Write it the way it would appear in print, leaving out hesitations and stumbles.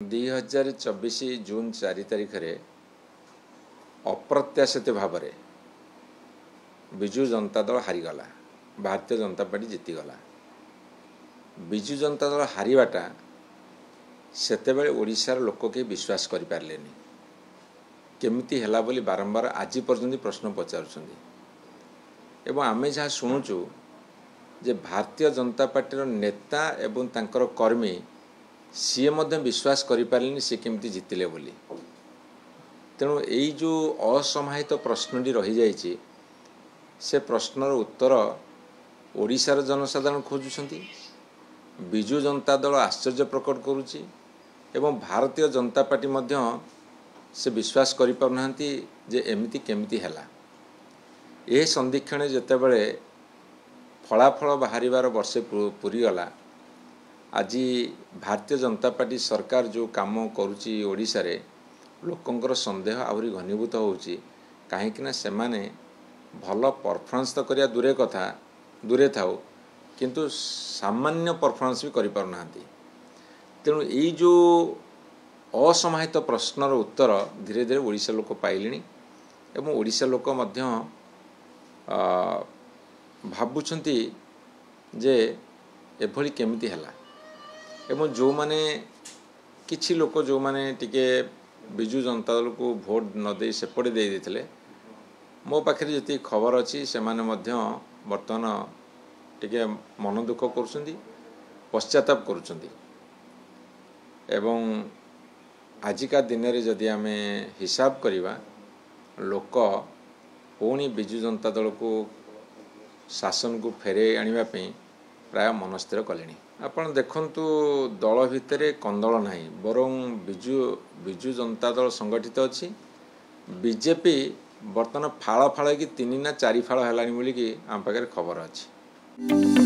2024 जून 4 तारिख रे अप्रत्याशित भाव में विजु जनता दल हारीगला। भारतीय जनता पार्टी जीतीगला। विजु जनता दल हारिबाटा सेतेबेले ओडिशार लोक के विश्वास करि पारलेनी। केमिति हैला बोली बारंबार आज पर्यंत प्रश्न पचारुछन्ती एवं आमे जहाँ शुणुचु जे भारतीय जनता पार्टी नेता एवं तांकर कर्मी सी मध्य विश्वास करि पारलेनी सी केमिति जीतिले बोली। तेणु यही जो असमाहित प्रश्नटी रही जाइए से प्रश्नर उत्तर ओडिशार जनसाधारण खोजुछन्ती। विजु जनता दल आश्चर्य प्रकट करुच्ची एवं भारतीय जनता पार्टी मध्य से विश्वास करि पारुनाहांती जे एमिति केमिति हैला। ए संदीक्षण जेतेबेले फलाफल बाहरिबार वर्षे पूरीगला। आज भारतीय जनता पार्टी सरकार जो काम करुच्ची ओडिशा रे लोकंकर संदेह आहुरी घनीभूत होउची। काहेकि से माने भल परफॉर्मेंस तो करिया दूरे कथा दूरे थाउ किंतु सामान्य परफॉर्मेंस भी करि पारुनाहांती। तेणु यही जो असमाहित प्रश्नर उत्तर धीरे धीरे ओडिशा लोक पाइलिनी एवं ओडिशा लोक मध्य भाबुछन्ती जे एभली केमिति हैला। एवं जो माने किछि लोक जो माने टिके विजु जनता दल को भोट न दे सेपटे दे देथिले मो पाखे जी खबर अच्छी से माने मध्य वर्तमान टिके मन दुख करुछन्ती पश्चाताप करुछन्ती। एवं आजिका दिन रे जदि आमे हिसाब करिबा लोक पुणी विजु जनता दल को शासन को फेरे आनिबा पे प्राय मनस्थिर कलेनी। आपण देखंतु दल भितर कंदल नाही बरं विजु जनता दल संगठित अच्छी। बीजेपी बर्तमान फाड़ फाड़ कि 3 ना 4 फाड़ है बोली आम पाखे खबर अच्छी।